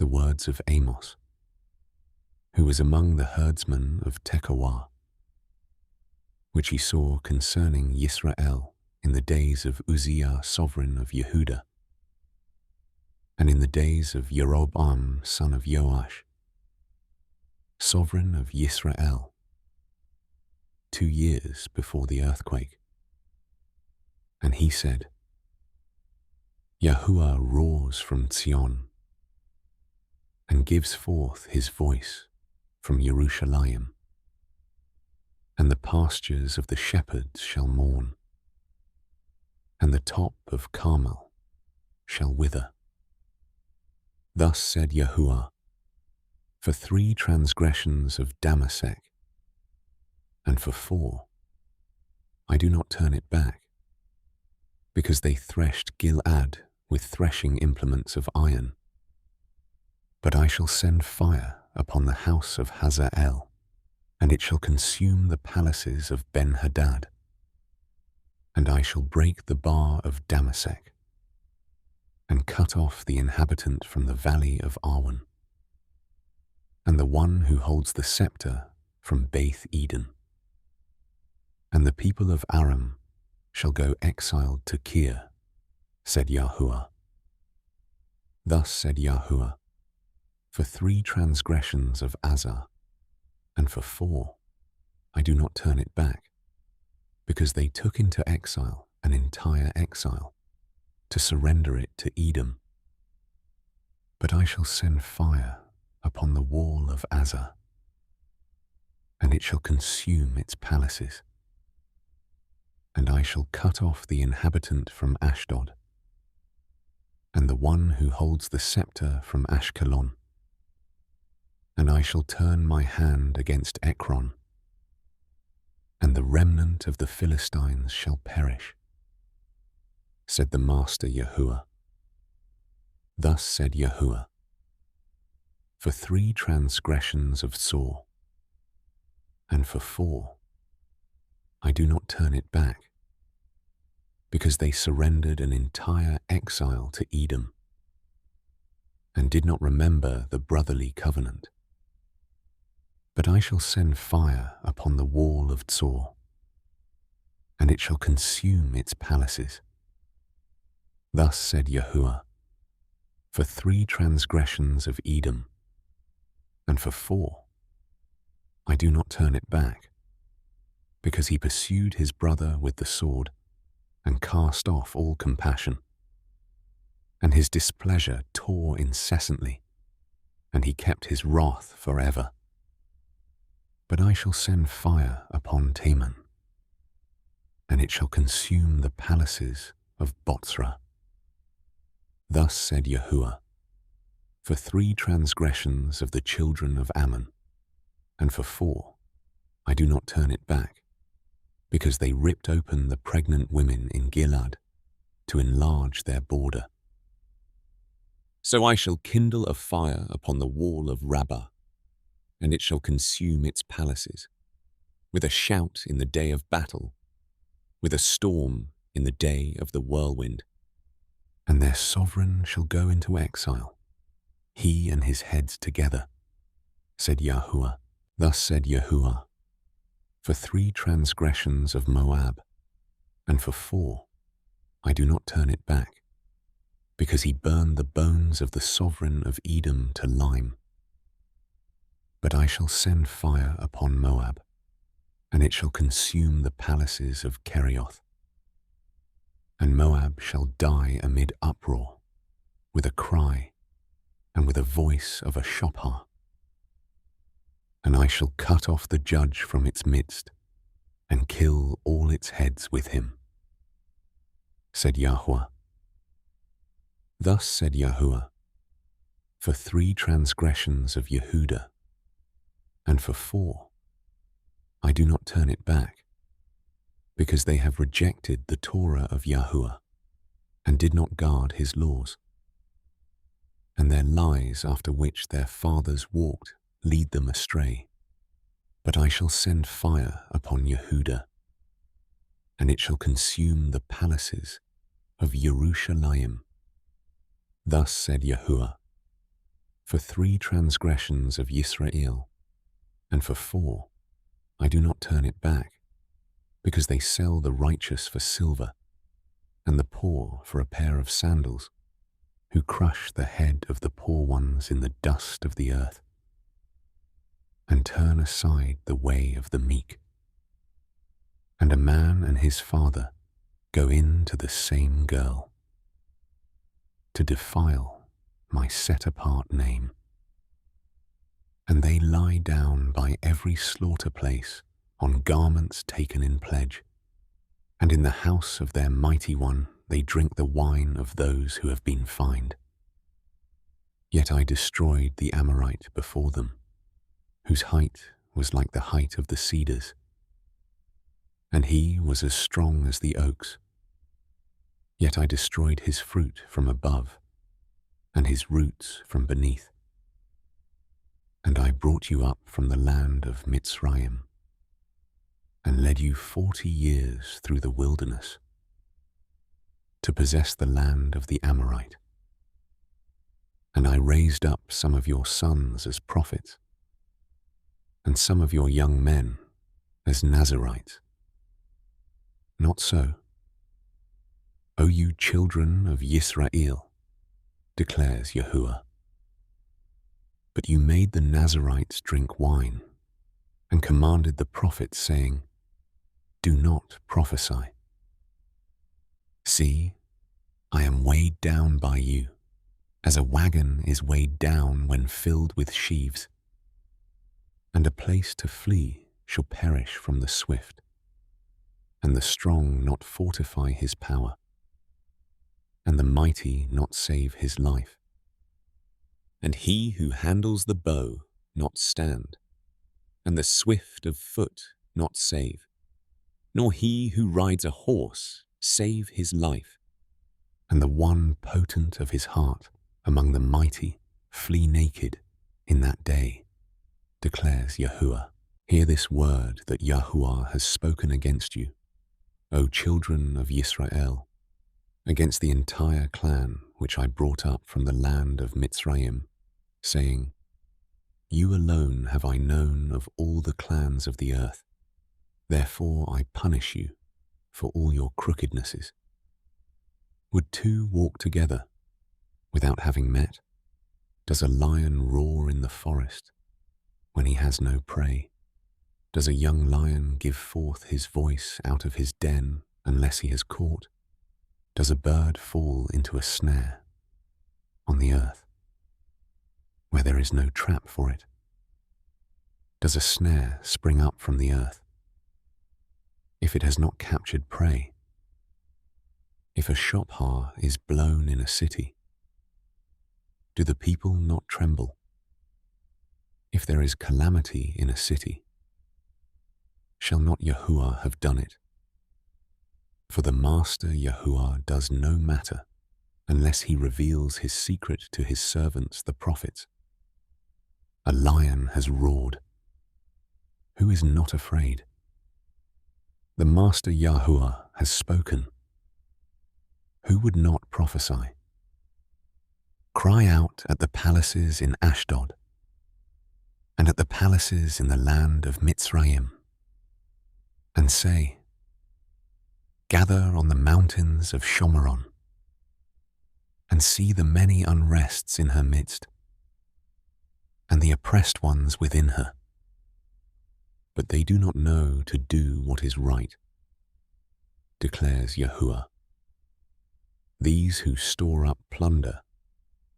the words of Amos, who was among the herdsmen of Tekoa, which he saw concerning Yisrael in the days of Uzziah, sovereign of Yehudah, and in the days of Jeroboam, son of Joash, sovereign of Yisrael, 2 years before the earthquake. And he said, Yahuah roars from Zion, and gives forth his voice from Jerusalem, and the pastures of the shepherds shall mourn, and the top of Carmel shall wither. Thus said Yahuah, for 3 transgressions of Damasek, and for 4, I do not turn it back, because they threshed Gilead with threshing implements of iron. But I shall send fire upon the house of Hazael, and it shall consume the palaces of Ben-Hadad. And I shall break the bar of Damasek, and cut off the inhabitant from the valley of Arwan, and the one who holds the scepter from Beth Eden. And the people of Aram shall go exiled to Kir, said Yahuah. Thus said Yahuah, for 3 transgressions of Azar, and for 4, I do not turn it back, because they took into exile an entire exile, to surrender it to Edom. But I shall send fire upon the wall of Azar, and it shall consume its palaces. And I shall cut off the inhabitant from Ashdod, and the one who holds the scepter from Ashkelon. And I shall turn my hand against Ekron, and the remnant of the Philistines shall perish, said the Master Yahushua. Thus said Yahuah, for 3 transgressions of Saul, and for 4, I do not turn it back, because they surrendered an entire exile to Edom, and did not remember the brotherly covenant. But I shall send fire upon the wall of Tzor, and it shall consume its palaces. Thus said Yahuah, for 3 transgressions of Edom, and for 4, I do not turn it back, because he pursued his brother with the sword, and cast off all compassion. And his displeasure tore incessantly, and he kept his wrath forever. But I shall send fire upon Teman, and it shall consume the palaces of Botzrah. Thus said Yahuah, for 3 transgressions of the children of Ammon, and for 4, I do not turn it back, because they ripped open the pregnant women in Gilead to enlarge their border. So I shall kindle a fire upon the wall of Rabbah, and it shall consume its palaces, with a shout in the day of battle, with a storm in the day of the whirlwind. And their sovereign shall go into exile, he and his heads together, said Yahuah. Thus said Yahuah, for 3 transgressions of Moab, and for 4, I do not turn it back, because he burned the bones of the sovereign of Edom to lime. But I shall send fire upon Moab, and it shall consume the palaces of Kerioth. And Moab shall die amid uproar, with a cry, and with a voice of a shophar. And I shall cut off the judge from its midst, and kill all its heads with him, said Yahuah. Thus said Yahuah, for 3 transgressions of Yehudah, and for 4, I do not turn it back, because they have rejected the Torah of Yahuah, and did not guard his laws. And their lies after which their fathers walked lead them astray. But I shall send fire upon Yehudah, and it shall consume the palaces of Jerusalem. Thus said Yahuah, For 3 transgressions of Yisrael, and for 4, I do not turn it back, because they sell the righteous for silver, and the poor for a pair of sandals, who crush the head of the poor ones in the dust of the earth, and turn aside the way of the meek. And a man and his father go in to the same girl, to defile my set-apart name. And they lie down by every slaughter place on garments taken in pledge, and in the house of their mighty one they drink the wine of those who have been fined. Yet I destroyed the Amorite before them, whose height was like the height of the cedars, and he was as strong as the oaks. Yet I destroyed his fruit from above, and his roots from beneath. And I brought you up from the land of Mitzrayim, and led you 40 years through the wilderness, to possess the land of the Amorite. And I raised up some of your sons as prophets, and some of your young men as Nazirites. Not so, O you children of Yisrael, declares Yahuah. But you made the Nazirites drink wine, and commanded the prophets, saying, Do not prophesy. See, I am weighed down by you, as a wagon is weighed down when filled with sheaves. And a place to flee shall perish from the swift, and the strong not fortify his power, and the mighty not save his life. And he who handles the bow not stand, and the swift of foot not save, nor he who rides a horse save his life. And the one potent of his heart among the mighty flee naked in that day, declares Yahuah. Hear this word that Yahuah has spoken against you, O children of Yisrael, against the entire clan which I brought up from the land of Mitzrayim, saying, You alone have I known of all the clans of the earth. Therefore I punish you for all your crookednesses. Would 2 walk together without having met? Does a lion roar in the forest when he has no prey? Does a young lion give forth his voice out of his den unless he has caught? Does a bird fall into a snare on the earth where there is no trap for it? Does a snare spring up from the earth if it has not captured prey? If a shophar is blown in a city, do the people not tremble? If there is calamity in a city, shall not Yahuah have done it? For the Master Yahuah does no matter unless he reveals his secret to his servants the prophets. A lion has roared. Who is not afraid? The Master Yahuah has spoken. Who would not prophesy? Cry out at the palaces in Ashdod, and at the palaces in the land of Mitzrayim, and say, Gather on the mountains of Shomeron, and see the many unrests in her midst, and the oppressed ones within her. But they do not know to do what is right, declares Yahuah. These who store up plunder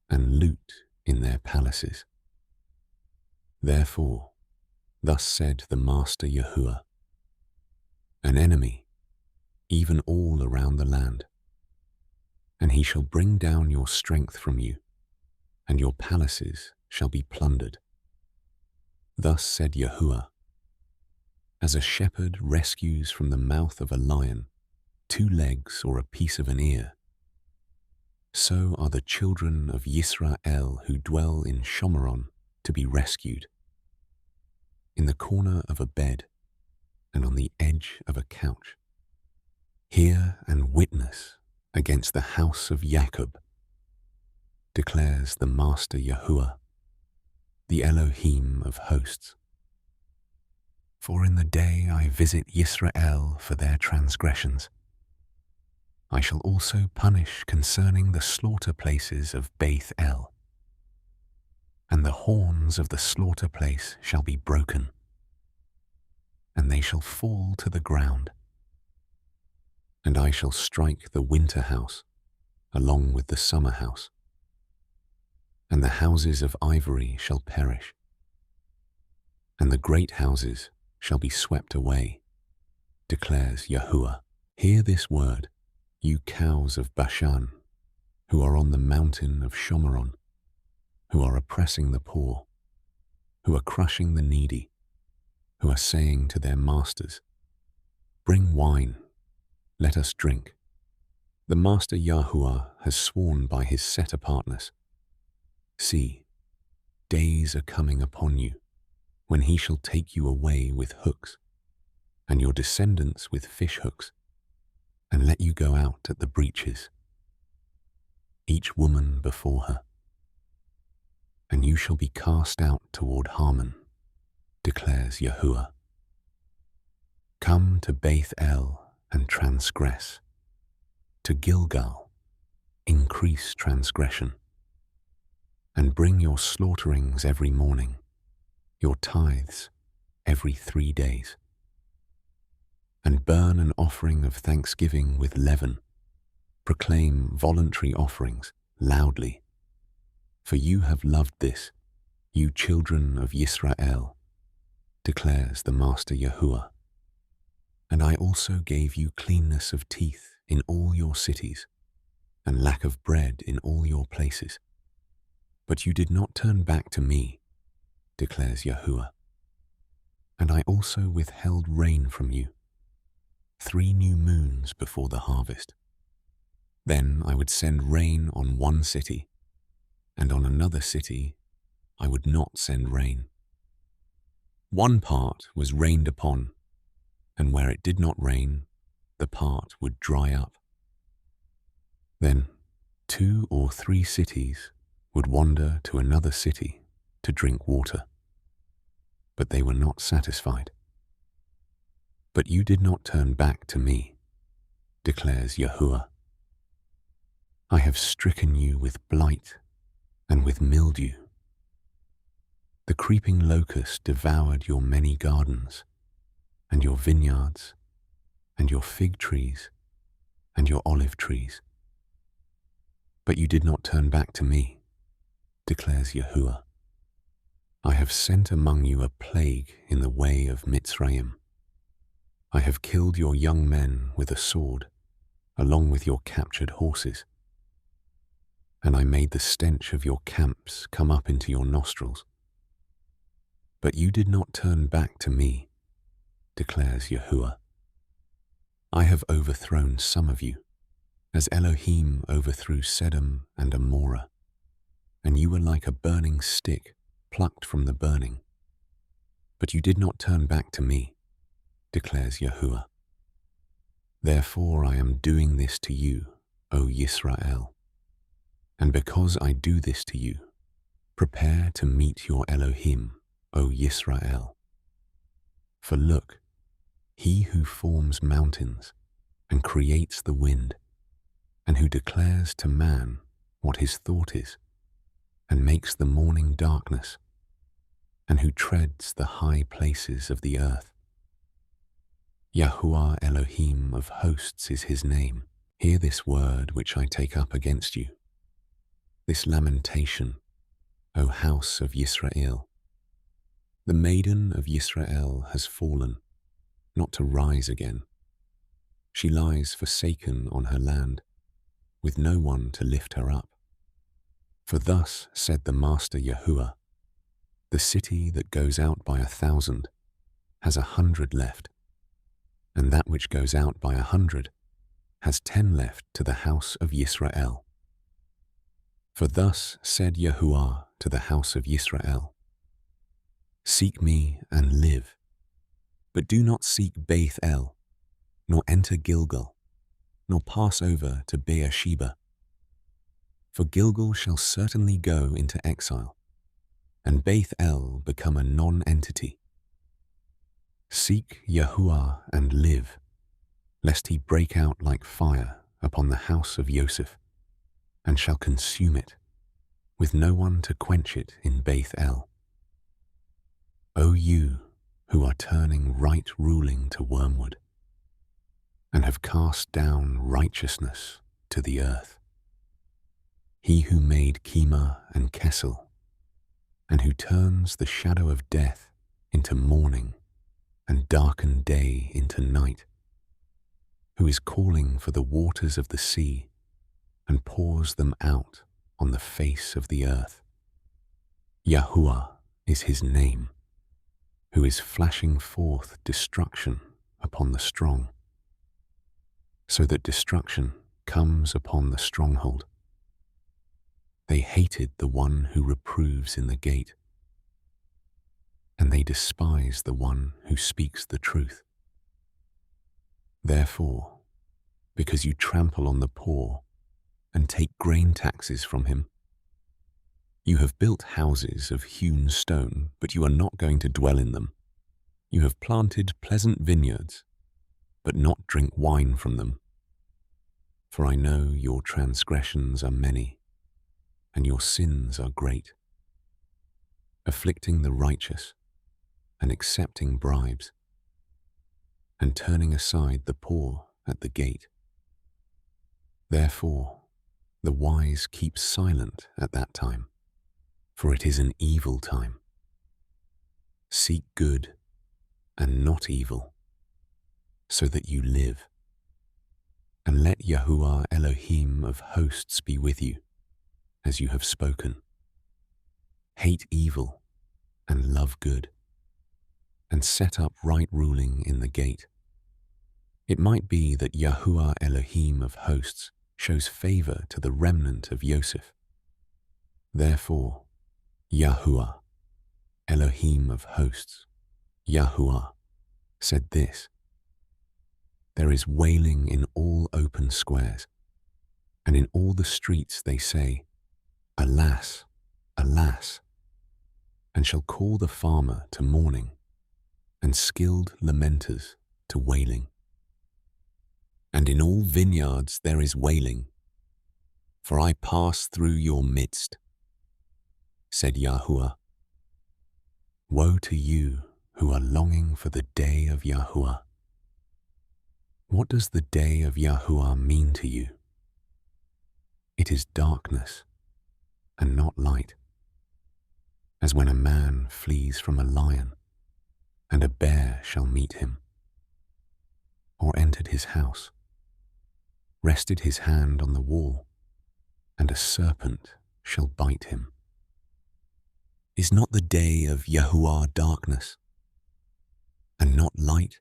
and loot in their palaces. Therefore, thus said the Master Yahuah, an enemy, even all around the land, and he shall bring down your strength from you, and your palaces shall be plundered. Thus said Yahuah, as a shepherd rescues from the mouth of a lion 2 legs or a piece of an ear, so are the children of Yisrael who dwell in Shomeron to be rescued. In the corner of a bed and on the edge of a couch, hear and witness against the house of Jacob, declares the Master Yahuah. the Elohim of hosts. For in the day I visit Yisrael for their transgressions, I shall also punish concerning the slaughter places of Beth El, and the horns of the slaughter place shall be broken, and they shall fall to the ground. And I shall strike the winter house along with the summer house, and the houses of ivory shall perish, and the great houses shall be swept away, declares Yahuah. Hear this word, you cows of Bashan, who are on the mountain of Shomeron, who are oppressing the poor, who are crushing the needy, who are saying to their masters, bring wine, let us drink. The Master Yahuah has sworn by his set-apartness. See, days are coming upon you, when he shall take you away with hooks, and your descendants with fish hooks, and let you go out at the breaches, each woman before her. And you shall be cast out toward Harmon, declares Yahuah. Come to Beth El and transgress, to Gilgal, increase transgression, and bring your slaughterings every morning, your tithes every 3 days, and burn an offering of thanksgiving with leaven, proclaim voluntary offerings loudly, for you have loved this, you children of Yisrael, declares the Master Yahuah. And I also gave you cleanness of teeth in all your cities, and lack of bread in all your places. But you did not turn back to me, declares Yahuah. And I also withheld rain from you, 3 new moons before the harvest. Then I would send rain on one city, and on another city I would not send rain. One part was rained upon, and where it did not rain, the part would dry up. Then 2 or 3 cities would wander to another city to drink water, but they were not satisfied. But you did not turn back to me, declares Yahuah. I have stricken you with blight and with mildew. The creeping locust devoured your many gardens, and your vineyards, and your fig trees, and your olive trees. But you did not turn back to me, declares Yahuah. I have sent among you a plague in the way of Mitzrayim. I have killed your young men with a sword, along with your captured horses. And I made the stench of your camps come up into your nostrils. But you did not turn back to me, declares Yahuah. I have overthrown some of you, as Elohim overthrew Sedom and Amorah, and you were like a burning stick plucked from the burning. But you did not turn back to me, declares Yahuah. Therefore I am doing this to you, O Yisrael. And because I do this to you, prepare to meet your Elohim, O Yisrael. For look, he who forms mountains and creates the wind, and who declares to man what his thought is, and makes the morning darkness, and who treads the high places of the earth. Yahuah Elohim of hosts is his name. Hear this word which I take up against you, this lamentation, O house of Yisrael. The maiden of Yisrael has fallen, not to rise again. She lies forsaken on her land, with no one to lift her up. For thus said the Master Yahuah, the city that goes out by 1,000 has 100 left, and that which goes out by 100 has 10 left to the house of Yisrael. For thus said Yahuah to the house of Yisrael, seek me and live, but do not seek Beth El, nor enter Gilgal, nor pass over to Beersheba. For Gilgal shall certainly go into exile, and and Beth El become a non-entity. Seek Yahuah and live, lest he break out like fire upon the house of Joseph, and shall consume it, with no one to quench it in Beth El. O you who are turning right ruling to wormwood, and have cast down righteousness to the earth. He who made Kemah and Kessel, and who turns the shadow of death into morning and darkened day into night, who is calling for the waters of the sea and pours them out on the face of the earth. Yahuah is his name, who is flashing forth destruction upon the strong, so that destruction comes upon the stronghold. They hated the one who reproves in the gate, and they despise the one who speaks the truth. Therefore, because you trample on the poor and take grain taxes from him, you have built houses of hewn stone, but you are not going to dwell in them. You have planted pleasant vineyards, but not drink wine from them. For I know your transgressions are many, and your sins are great, afflicting the righteous and accepting bribes, and turning aside the poor at the gate. Therefore, the wise keep silent at that time, for it is an evil time. Seek good and not evil, so that you live. And let Yahuah Elohim of hosts be with you, as you have spoken. Hate evil and love good, and set up right ruling in the gate. It might be that Yahuah Elohim of hosts shows favor to the remnant of Joseph. Therefore, Yahuah, Elohim of hosts, Yahuah, said this: there is wailing in all open squares, and in all the streets they say, Alas, alas, and shall call the farmer to mourning, and skilled lamenters to wailing. And in all vineyards there is wailing, for I pass through your midst, said Yahuah. Woe to you who are longing for the day of Yahuah. What does the day of Yahuah mean to you? It is darkness and not light, as when a man flees from a lion, and a bear shall meet him, or entered his house, rested his hand on the wall, and a serpent shall bite him. Is not the day of Yahuah darkness, and not light?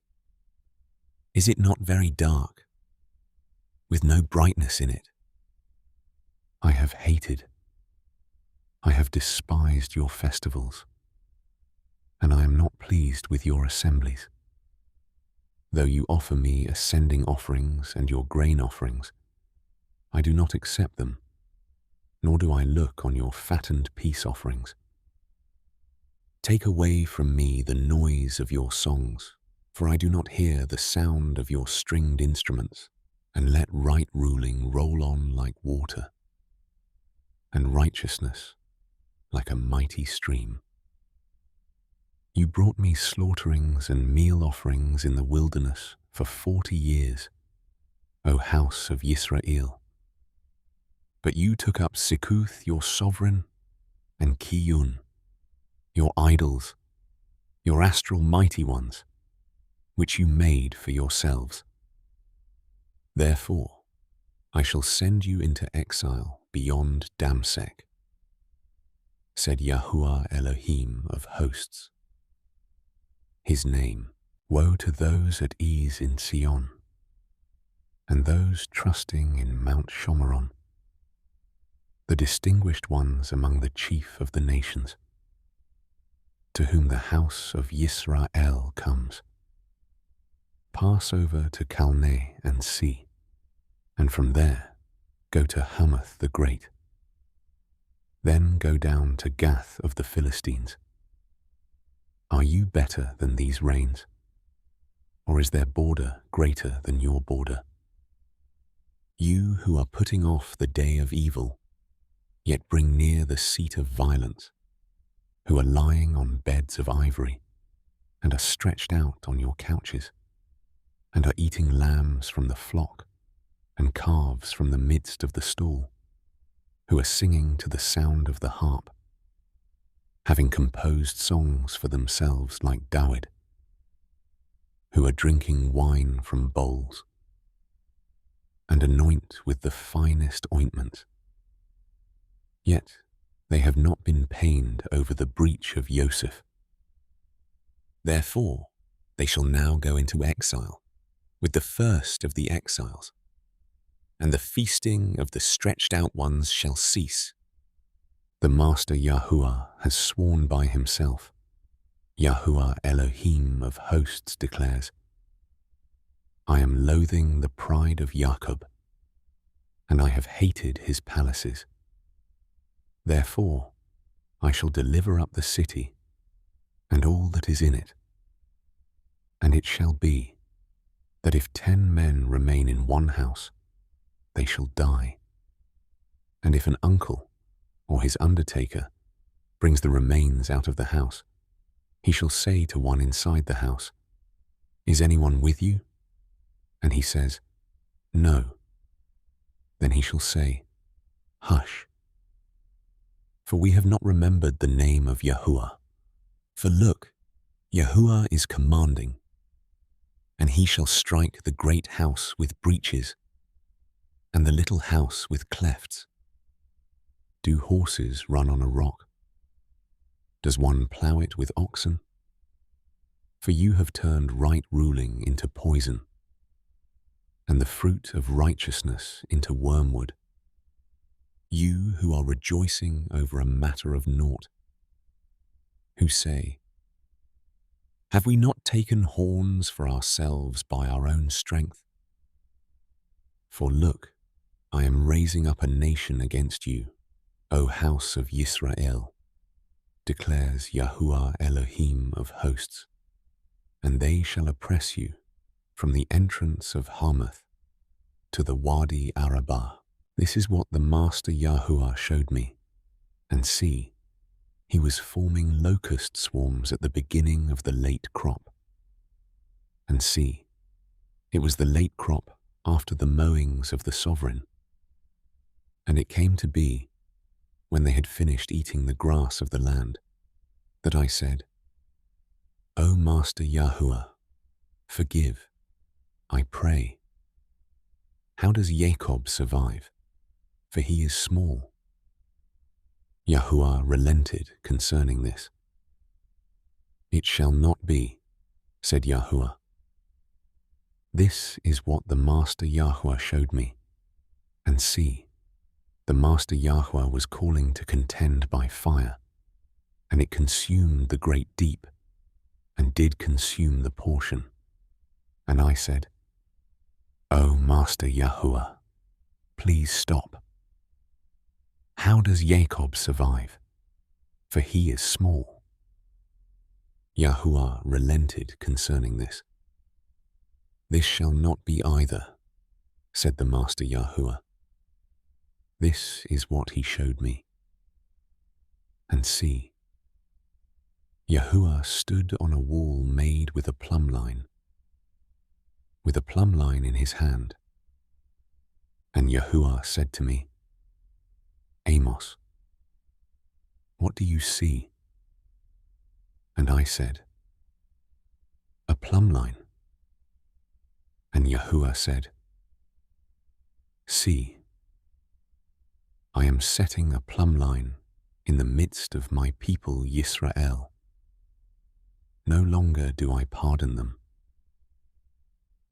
Is it not very dark, with no brightness in it? I have hated, I have despised your festivals, and I am not pleased with your assemblies. Though you offer me ascending offerings and your grain offerings, I do not accept them, nor do I look on your fattened peace offerings. Take away from me the noise of your songs, for I do not hear the sound of your stringed instruments, and let right ruling roll on like water, and righteousness like a mighty stream. You brought me slaughterings and meal offerings in the wilderness for 40 years, O house of Yisrael. But you took up Sikuth your sovereign, and Kiyun, your idols, your astral mighty ones, which you made for yourselves. Therefore, I shall send you into exile beyond Damsek, said Yahuah Elohim of hosts. His name, woe to those at ease in Sion, and those trusting in Mount Shomeron, the distinguished ones among the chief of the nations, to whom the house of Yisrael comes. Pass over to Calneh and see, and from there go to Hamath the Great. Then go down to Gath of the Philistines. Are you better than these rains? Or is their border greater than your border? You who are putting off the day of evil, yet bring near the seat of violence, who are lying on beds of ivory, and are stretched out on your couches, and are eating lambs from the flock, and calves from the midst of the stall, who are singing to the sound of the harp, having composed songs for themselves like Dawid, who are drinking wine from bowls, and anoint with the finest ointments. Yet they have not been pained over the breach of Joseph. Therefore they shall now go into exile with the first of the exiles, and the feasting of the stretched out ones shall cease. The Master Yahuah has sworn by himself. Yahuah Elohim of hosts declares, I am loathing the pride of Jacob, and I have hated his palaces. Therefore I shall deliver up the city and all that is in it. And it shall be that if 10 men remain in one house, they shall die. And if an uncle or his undertaker brings the remains out of the house, he shall say to one inside the house, Is anyone with you? And he says, No. Then he shall say, Hush. For we have not remembered the name of Yahuah. For look, Yahuah is commanding, and he shall strike the great house with breaches, and the little house with clefts. Do horses run on a rock? Does one plough it with oxen? For you have turned right ruling into poison, and the fruit of righteousness into wormwood. You who are rejoicing over a matter of naught, who say, Have we not taken horns for ourselves by our own strength? For look, I am raising up a nation against you, O house of Yisrael, declares Yahuah Elohim of hosts, and they shall oppress you from the entrance of Hamath to the Wadi Arabah. This is what the Master Yahuah showed me, and see, he was forming locust swarms at the beginning of the late crop. And see, it was the late crop after the mowings of the sovereign. And it came to be, when they had finished eating the grass of the land, that I said, O Master Yahuah, forgive, I pray. How does Jacob survive? For he is small. Yahuah relented concerning this. It shall not be, said Yahuah. This is what the Master Yahuah showed me. And see, the Master Yahuah was calling to contend by fire, and it consumed the great deep, and did consume the portion. And I said, O Master Yahuah, please stop. How does Jacob survive? For he is small. Yahuah relented concerning this. This shall not be either, said the Master Yahuah. This is what he showed me. And see, Yahuah stood on a wall made with a plumb line in his hand. And Yahuah said to me, Amos, what do you see? And I said, a plumb line. And Yahuah said, See, I am setting a plumb line in the midst of my people Yisrael. No longer do I pardon them.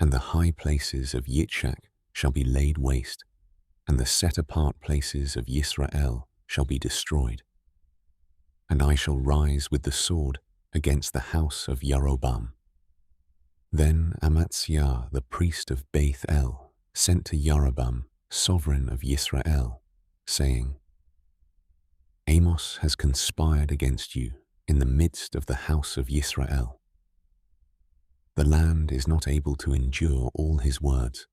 And the high places of Yitzhak shall be laid waste, and the set-apart places of Yisrael shall be destroyed. And I shall rise with the sword against the house of Jeroboam. Then Amaziah, the priest of Beth El, sent to Jeroboam, sovereign of Yisrael, saying, Amos has conspired against you in the midst of the house of Yisrael. The land is not able to endure all his words.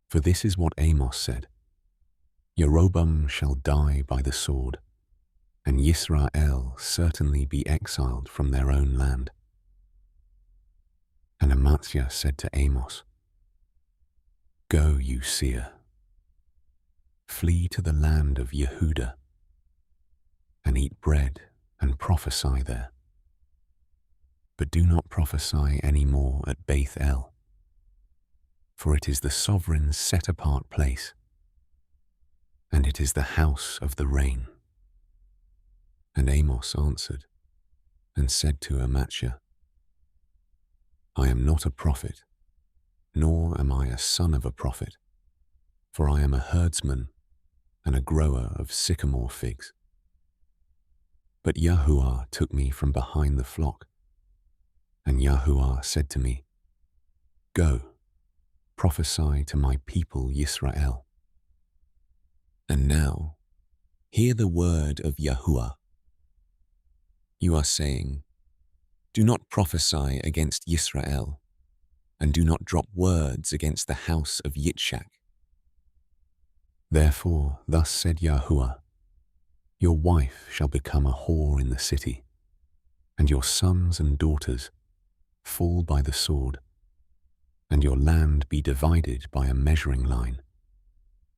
For this is what Amos said: Jeroboam shall die by the sword, and Yisrael certainly be exiled from their own land. And Amaziah said to Amos, Go, you seer, flee to the land of Yehudah, and eat bread and prophesy there. But do not prophesy any more at Beth El, for it is the sovereign's set-apart place, and it is the house of the rain. And Amos answered and said to Amaziah, I am not a prophet, nor am I a son of a prophet, for I am a herdsman and a grower of sycamore figs. But Yahuah took me from behind the flock, and Yahuah said to me, Go, prophesy to my people Yisrael. And now, hear the word of Yahuah. You are saying, Do not prophesy against Yisrael, and do not drop words against the house of Yitzchak. Therefore, thus said Yahuah, Your wife shall become a whore in the city, and your sons and daughters fall by the sword, and your land be divided by a measuring line,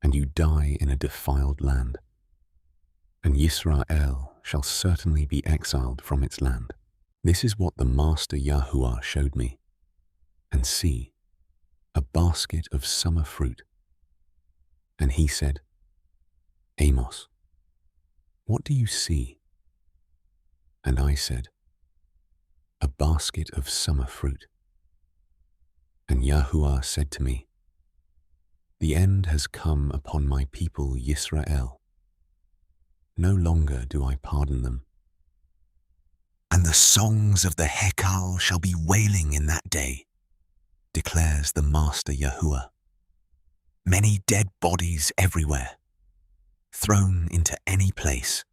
and you die in a defiled land. And Yisrael shall certainly be exiled from its land. This is what the Master Yahuah showed me. And see, a basket of summer fruit. And he said, Amos, what do you see? And I said, A basket of summer fruit. And Yahuah said to me, The end has come upon my people Yisrael. No longer do I pardon them. And the songs of the Hekal shall be wailing in that day, declares the Master Yahuah. Many dead bodies everywhere, thrown into any place.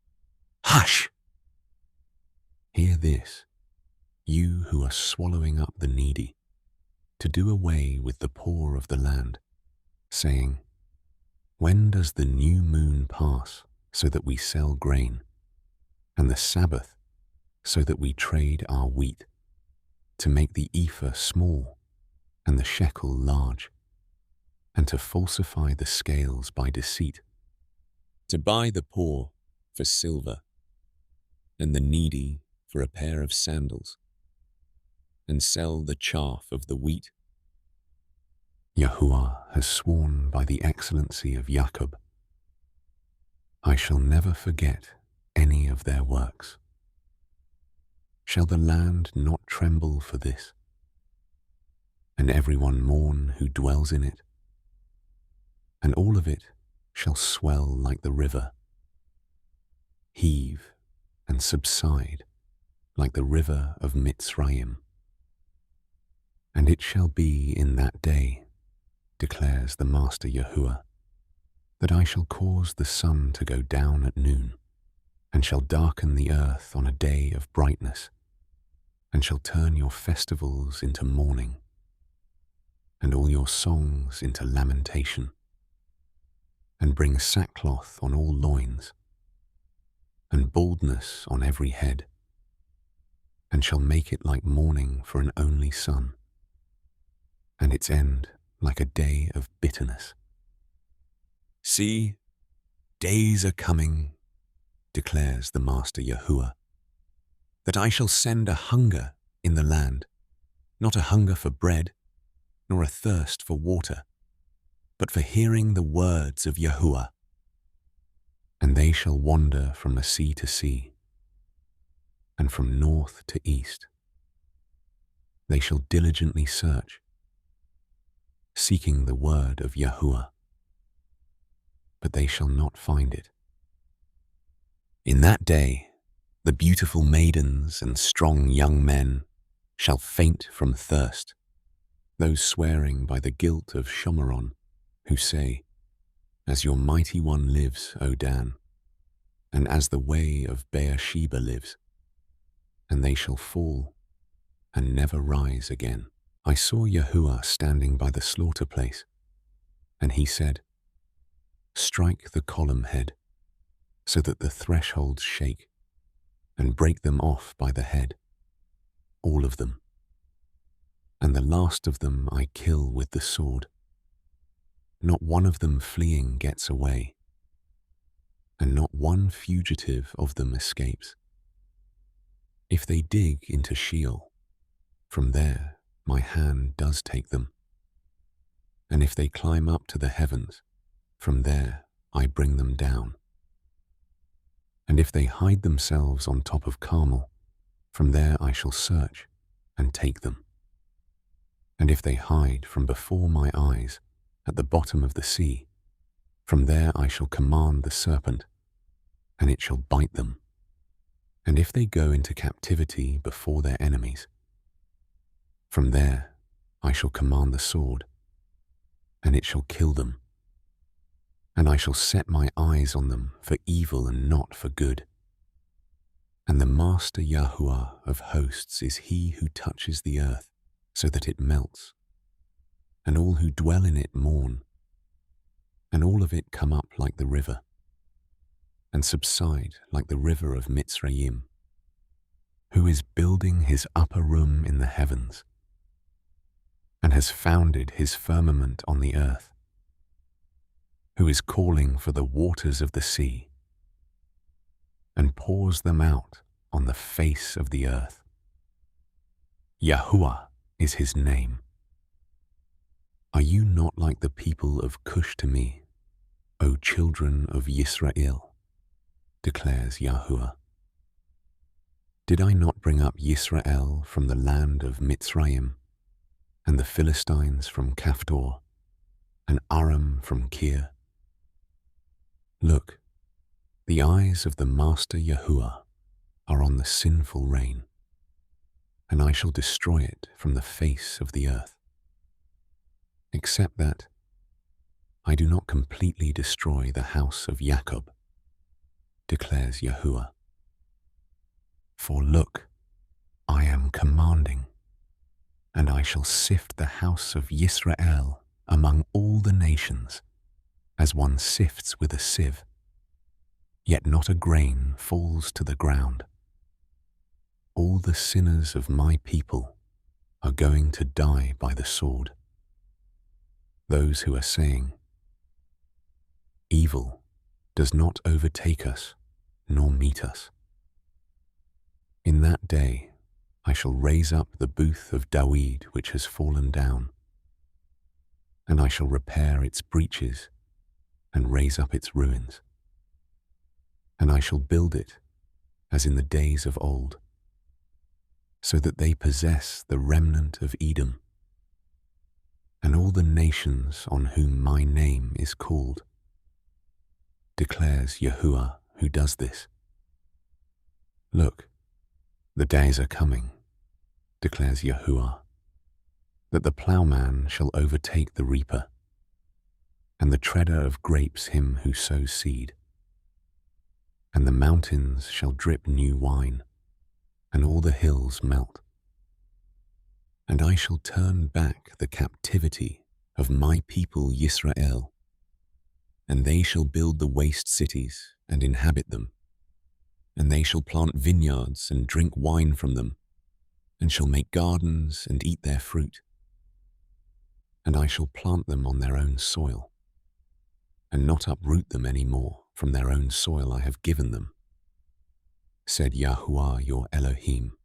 Hush! Hear this, you who are swallowing up the needy, to do away with the poor of the land, saying, When does the new moon pass so that we sell grain, and the Sabbath so that we trade our wheat, to make the ephah small and the shekel large, and to falsify the scales by deceit, to buy the poor for silver, and the needy for a pair of sandals, and sell the chaff of the wheat? Yahuah has sworn by the excellency of Jacob, I shall never forget any of their works. Shall the land not tremble for this, and everyone mourn who dwells in it? And all of it shall swell like the river, heave and subside like the river of Mitzrayim. And it shall be in that day, declares the Master Yahuah, that I shall cause the sun to go down at noon, and shall darken the earth on a day of brightness, and shall turn your festivals into mourning, and all your songs into lamentation, and bring sackcloth on all loins, and baldness on every head, and shall make it like mourning for an only son, and its end like a day of bitterness. See, days are coming, declares the Master Yahuah, that I shall send a hunger in the land, not a hunger for bread, nor a thirst for water, but for hearing the words of Yahuah. And they shall wander from sea to sea, and from north to east. They shall diligently search, seeking the word of Yahuah, but they shall not find it. In that day, the beautiful maidens and strong young men shall faint from thirst, those swearing by the guilt of Shomeron, who say, As your mighty one lives, O Dan, and as the way of Beersheba lives, and they shall fall and never rise again. I saw Yahuah standing by the slaughter place, and he said, Strike the column head, so that the thresholds shake, and break them off by the head, all of them. And the last of them I kill with the sword. Not one of them fleeing gets away, and not one fugitive of them escapes. If they dig into Sheol, from there my hand does take them. And if they climb up to the heavens, from there I bring them down. And if they hide themselves on top of Carmel, from there I shall search and take them. And if they hide from before my eyes at the bottom of the sea, from there I shall command the serpent, and it shall bite them. And if they go into captivity before their enemies, from there I shall command the sword, and it shall kill them. And I shall set my eyes on them for evil and not for good. And the Master Yahuah of hosts is he who touches the earth so that it melts, and all who dwell in it mourn, and all of it come up like the river, and subside like the river of Mitzrayim, who is building his upper room in the heavens, and has founded his firmament on the earth, who is calling for the waters of the sea, and pours them out on the face of the earth. Yahuah is his name. Are you not like the people of Cush to me, O children of Yisrael? Declares Yahuah. Did I not bring up Yisrael from the land of Mitzrayim, and the Philistines from Caphtor, and Aram from Kir? Look, the eyes of the Master Yahuah are on the sinful rain, and I shall destroy it from the face of the earth. Except that I do not completely destroy the house of Jacob, declares Yahuah. For look, I am commanding, and I shall sift the house of Yisrael among all the nations, as one sifts with a sieve, yet not a grain falls to the ground. All the sinners of my people are going to die by the sword. Those who are saying, Evil does not overtake us nor meet us. In that day I shall raise up the booth of Dawid which has fallen down, and I shall repair its breaches and raise up its ruins. And I shall build it as in the days of old, so that they possess the remnant of Edom, and all the nations on whom my name is called, declares Yahuah who does this. Look, the days are coming, declares Yahuah, that the plowman shall overtake the reaper, and the treader of grapes him who sows seed. And the mountains shall drip new wine, and all the hills melt. And I shall turn back the captivity of my people Yisrael, and they shall build the waste cities and inhabit them, and they shall plant vineyards and drink wine from them, and shall make gardens and eat their fruit. And I shall plant them on their own soil, and not uproot them any more from their own soil I have given them, said Yahuah your Elohim.